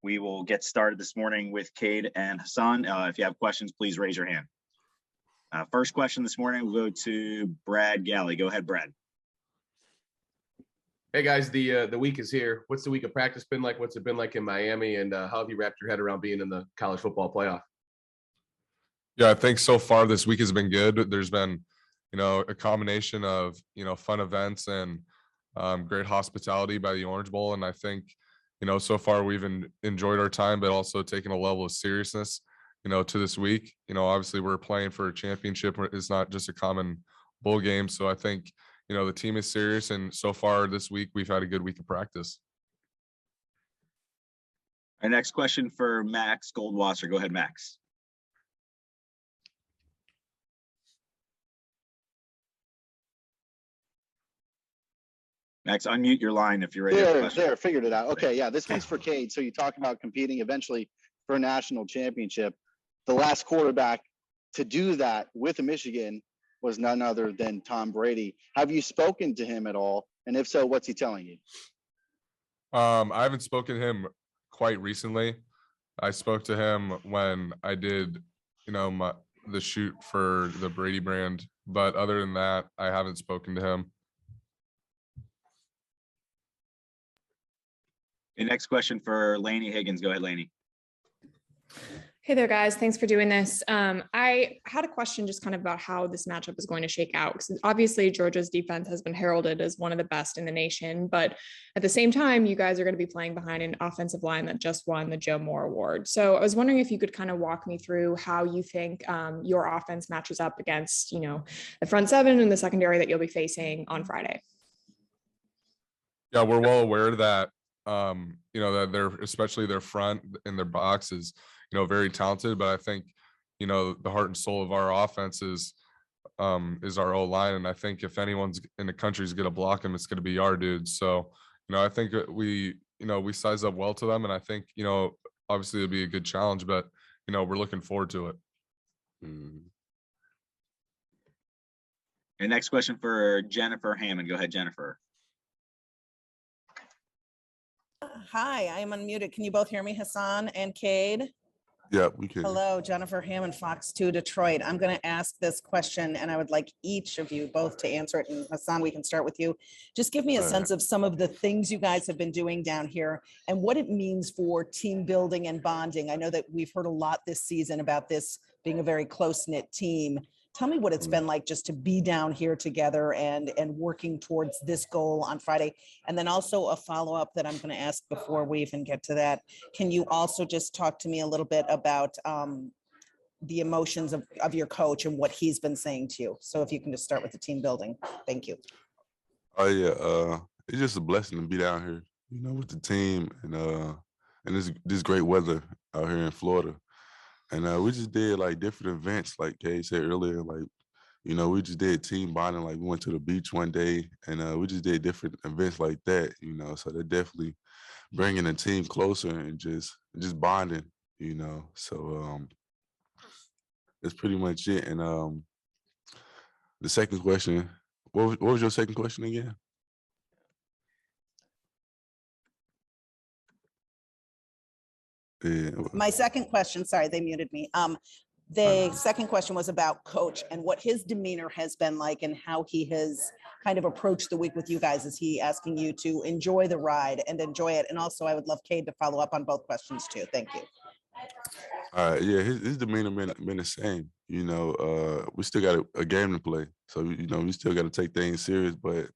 We will get started this morning with Cade and Hassan. If you have questions, please raise your hand. First question this morning, we'll go to Brad Galley. Go ahead, Brad. Hey guys, the week is here. What's the week of practice been like? What's it been like in Miami? And how have you wrapped your head around being in the college football playoff? Yeah, I think so far this week has been good. There's been, a combination of, fun events and great hospitality by the Orange Bowl. And I think, so far we've enjoyed our time, but also taken a level of seriousness, to this week. Obviously we're playing for a championship. It's not just a common bowl game. So I think, the team is serious. And so far this week, we've had a good week of practice. Our next question for Max Goldwasser. Go ahead, Max. Max, unmute your line if you're ready. There, figured it out. Okay, yeah, this one's for Cade. So you talk about competing eventually for a national championship. The last quarterback to do that with Michigan was none other than Tom Brady. Have you spoken to him at all? And if so, what's he telling you? I haven't spoken to him quite recently. I spoke to him when I did, the shoot for the Brady brand. But other than that, I haven't spoken to him. The next question for Lainey Higgins. Go ahead, Lainey. Hey there, guys. Thanks for doing this. I had a question just kind of about how this matchup is going to shake out. Because obviously Georgia's defense has been heralded as one of the best in the nation. But at the same time, you guys are going to be playing behind an offensive line that just won the Joe Moore Award. So I was wondering if you could kind of walk me through how you think your offense matches up against, the front seven and the secondary that you'll be facing on Friday. Yeah, we're well aware that, that they're, especially their front in their boxes, very talented, but I think, the heart and soul of our offense is our O-line. And I think if anyone's in the country is going to block them, it's going to be our dudes. So, I think we size up well to them. And I think, obviously it'll be a good challenge, but, we're looking forward to it. And next question for Jennifer Hammond. Go ahead, Jennifer. Hi, I am unmuted. Can you both hear me, Hassan and Cade? Yeah, we can. Hello, Jennifer Hammond, Fox 2 Detroit. I'm going to ask this question, and I would like each of you both to answer it. And Hassan, we can start with you. Just give me a sense of some of the things you guys have been doing down here and what it means for team building and bonding. I know that we've heard a lot this season about this being a very close-knit team. Tell me what it's been like just to be down here together and working towards this goal on Friday. And then also a follow-up that I'm going to ask before we even get to that. Can you also just talk to me a little bit about the emotions of your coach and what he's been saying to you? So if you can just start with the team building. Thank you. Oh yeah, it's just a blessing to be down here, with the team and this great weather out here in Florida. And we just did like different events, like Cade said earlier, like, we just did team bonding. Like we went to the beach one day and we just did different events like that, so they're definitely bringing the team closer and just bonding, so that's pretty much it. And the second question, what was your second question again? Yeah. My second question, sorry, they muted me. The second question was about coach and what his demeanor has been like and how he has kind of approached the week with you guys. Is he asking you to enjoy the ride and enjoy it? And also I would love Cade to follow up on both questions too. Thank you. Yeah, his demeanor been the same. We still got a game to play. So, we still got to take things serious, but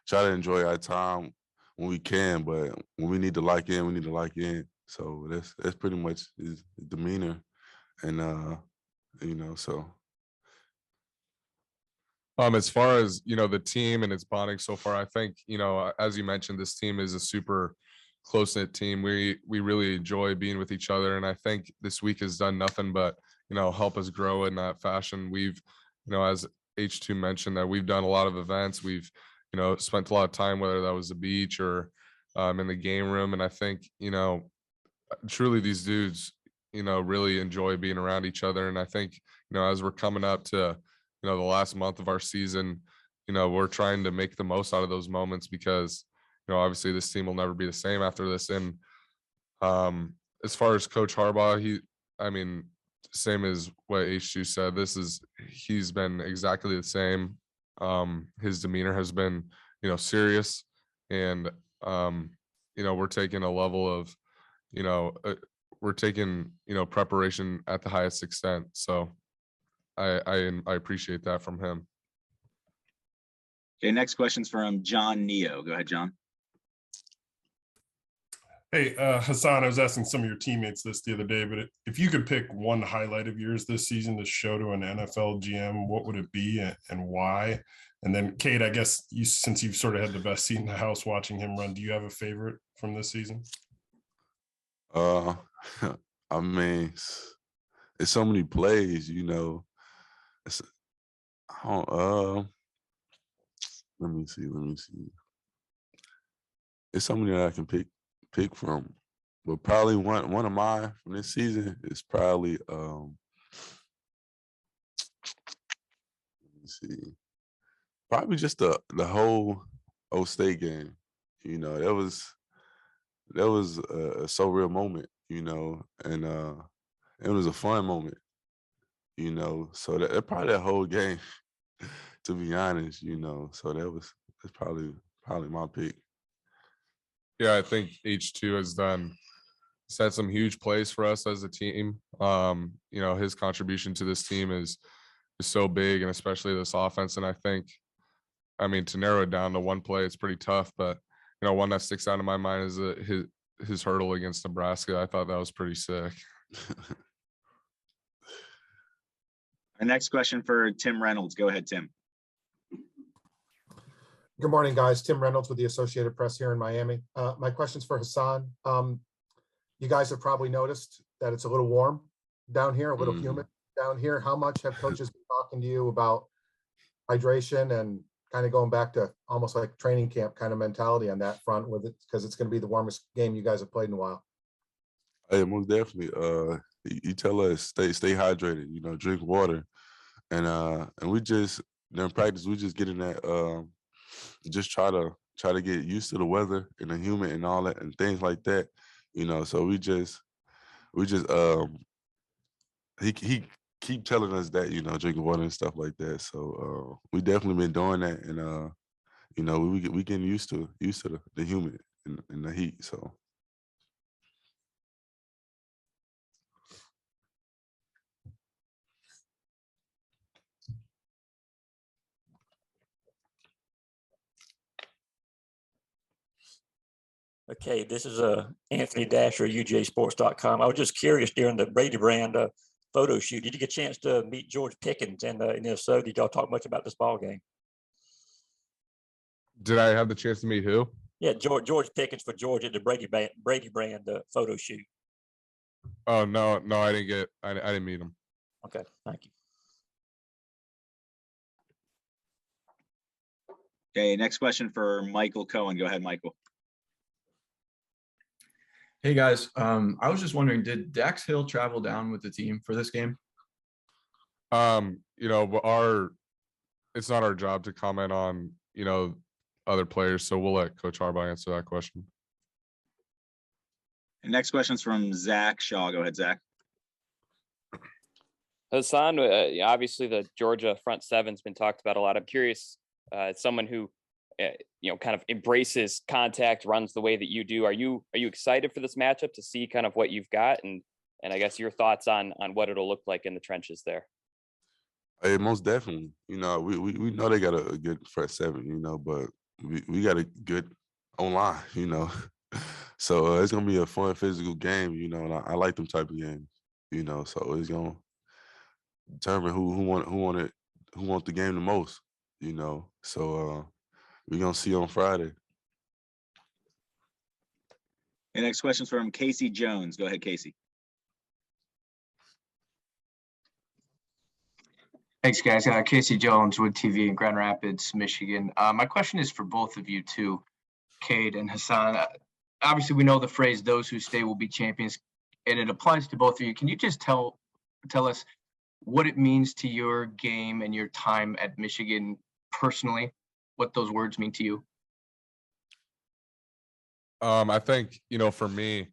try to enjoy our time when we can. But when we need to lock in, we need to lock in. So that's pretty much his demeanor, and so. As far as the team and its bonding so far, I think as you mentioned, this team is a super close-knit team. We really enjoy being with each other, and I think this week has done nothing but help us grow in that fashion. We've as H2 mentioned, that we've done a lot of events. We've spent a lot of time, whether that was the beach or in the game room, and I think truly these dudes really enjoy being around each other. And I think as we're coming up to the last month of our season, we're trying to make the most out of those moments because obviously this team will never be the same after this. And as far as Coach Harbaugh, I mean, same as what H2 said, he's been exactly the same. His demeanor has been, serious, and, we're taking a level of, we're taking, preparation at the highest extent. So I appreciate that from him. Okay, next question's from John Neo. Go ahead, John. Hey, Hassan, I was asking some of your teammates this the other day, but if you could pick one highlight of yours this season to show to an NFL GM, what would it be and why? And then, Cade, I guess since you've sort of had the best seat in the house watching him run, do you have a favorite from this season? I mean, it's so many plays, It's, I don't, let me see. It's so many that I can pick from, but probably one of mine from this season is probably let me see, probably just the whole O State game. That was a so real moment, and it was a fun moment, so that probably that whole game, to be honest, so that's probably my pick. Yeah, I think H2 has set some huge plays for us as a team. His contribution to this team is so big, and especially this offense. And I think, to narrow it down to one play, it's pretty tough. But one that sticks out in my mind is his hurdle against Nebraska. I thought that was pretty sick. Our next question for Tim Reynolds. Go ahead, Tim. Good morning, guys. Tim Reynolds with the Associated Press here in Miami. My question's for Hassan. You guys have probably noticed that it's a little warm down here, a little humid down here. How much have coaches been talking to you about hydration and kind of going back to almost like training camp kind of mentality on that front with it, because it's going to be the warmest game you guys have played in a while? Hey, most definitely. You tell us stay hydrated. Drink water, and we just during practice we just get in that. Just try to get used to the weather and the humid and all that and things like that. So we just he keep telling us that, drinking water and stuff like that. So we definitely been doing that, and we getting used to the humid and the heat. So. Okay, this is Anthony Dasher, UJSports.com. I was just curious, during the Brady Brand photo shoot, did you get a chance to meet George Pickens? And if so, did y'all talk much about this ball game? Did I have the chance to meet who? Yeah, George Pickens for Georgia at the Brady Brand photo shoot. Oh, no, I didn't meet him. Okay, thank you. Okay, next question for Michael Cohen. Go ahead, Michael. Hey guys, I was just wondering, did Dax Hill travel down with the team for this game? It's not our job to comment on, other players, so we'll let Coach Harbaugh answer that question. And next question's from Zach Shaw. Go ahead, Zach. Hassan, obviously the Georgia front seven's been talked about a lot. I'm curious, as someone who kind of embraces contact, runs the way that you do. Are you excited for this matchup to see kind of what you've got, and I guess your thoughts on what it'll look like in the trenches there? Hey, most definitely. We know they got a good front seven, but we got a good online, So it's gonna be a fun physical game, and I like them type of games, So it's gonna determine who want the game the most, So we're gonna see on Friday. And next question's from Casey Jones. Go ahead, Casey. Thanks, guys. Casey Jones, Wood TV in Grand Rapids, Michigan. My question is for both of you too, Cade and Hassan. Obviously, we know the phrase "those who stay will be champions," and it applies to both of you. Can you just tell us what it means to your game and your time at Michigan personally? What those words mean to you? I think, for me,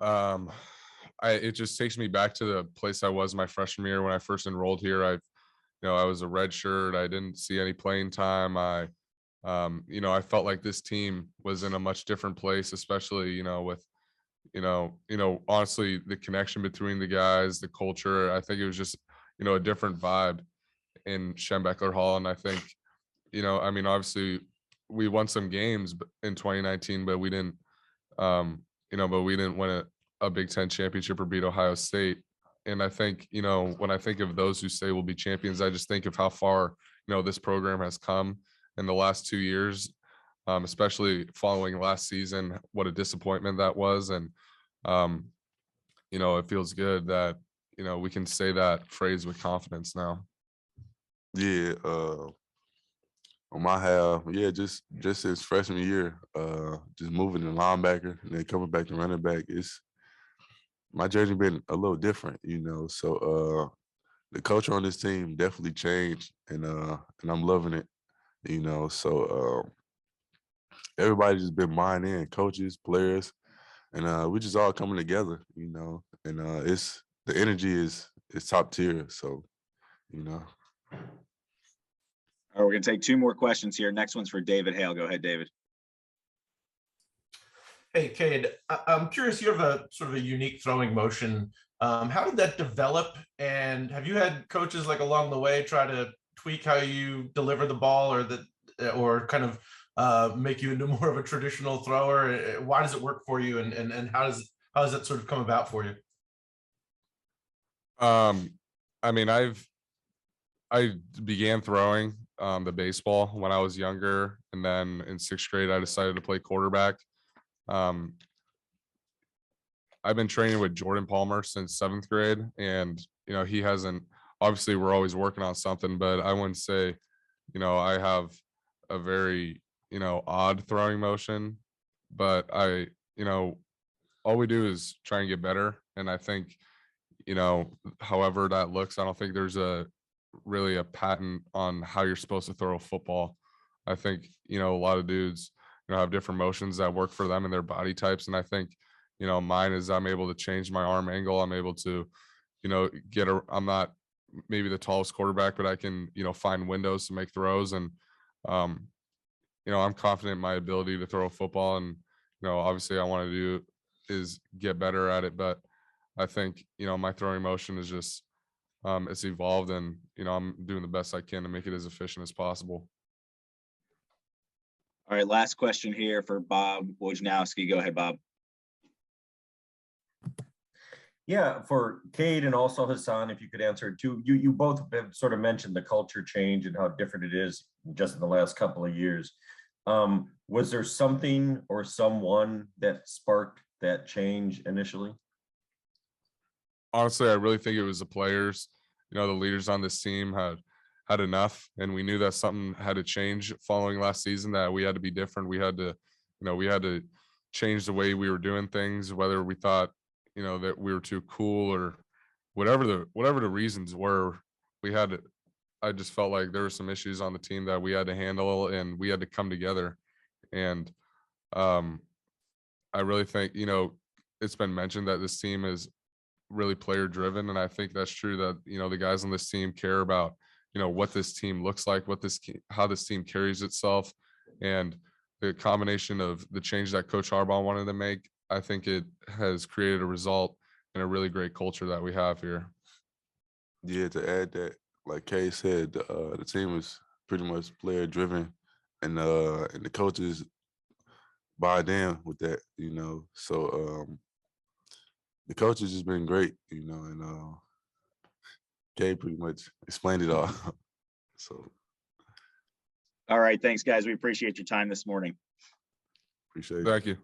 It just takes me back to the place I was my freshman year when I first enrolled here. I was a red shirt. I didn't see any playing time. I felt like this team was in a much different place, especially, with, honestly, the connection between the guys, the culture. I think it was just, a different vibe in Schembechler Hall. And I think, obviously we won some games in 2019, but we didn't, win a Big Ten championship or beat Ohio State. And I think, when I think of those who say will be champions, I just think of how far, this program has come in the last 2 years, especially following last season, what a disappointment that was. And, it feels good that, we can say that phrase with confidence now. Yeah, on my half, yeah, just his freshman year, just moving to linebacker and then coming back to running back, my journey been a little different, So the culture on this team definitely changed, and I'm loving it, So everybody just been buying in, coaches, players, and we just all coming together, And it's the energy is top tier, so. All right, we're going to take 2 more questions here. Next one's for David Hale. Go ahead, David. Hey, Cade, I'm curious, you have a sort of a unique throwing motion. How did that develop? And have you had coaches like along the way try to tweak how you deliver the ball or kind of make you into more of a traditional thrower? Why does it work for you? And how does that sort of come about for you? I began throwing the baseball when I was younger, and then in 6th grade I decided to play quarterback. I've been training with Jordan Palmer since 7th grade, and he hasn't, obviously we're always working on something, but I wouldn't say I have a very odd throwing motion, but all we do is try and get better. And I think however that looks, I don't think there's really a patent on how you're supposed to throw a football. I think a lot of dudes have different motions that work for them and their body types, and I think mine is I'm able to change my arm angle. I'm able to I'm not maybe the tallest quarterback, but I can find windows to make throws, and I'm confident in my ability to throw a football. And obviously I want to do is get better at it, but I think my throwing motion is just it's evolved, and I'm doing the best I can to make it as efficient as possible. All right, last question here for Bob Wojnowski. Go ahead, Bob. Yeah, for Cade and also Hassan, if you could answer it too. You both have sort of mentioned the culture change and how different it is just in the last couple of years. Was there something or someone that sparked that change initially? Honestly, I really think it was the players. The leaders on this team had enough, and we knew that something had to change following last season, that we had to be different. We had to change the way we were doing things, whether we thought that we were too cool or whatever the reasons were. I just felt like there were some issues on the team that we had to handle, and we had to come together. And I really think it's been mentioned that this team is really player driven, and I think that's true, that the guys on this team care about what this team looks like, how this team carries itself, and the combination of the change that Coach Harbaugh wanted to make. I think it has created a result and a really great culture that we have here. Yeah, to add that, like Kay said, the team is pretty much player driven, and the coaches buy in with that, So the coach has just been great, and Kay pretty much explained it all. So. All right, thanks, guys. We appreciate your time this morning. Appreciate it. Thank you.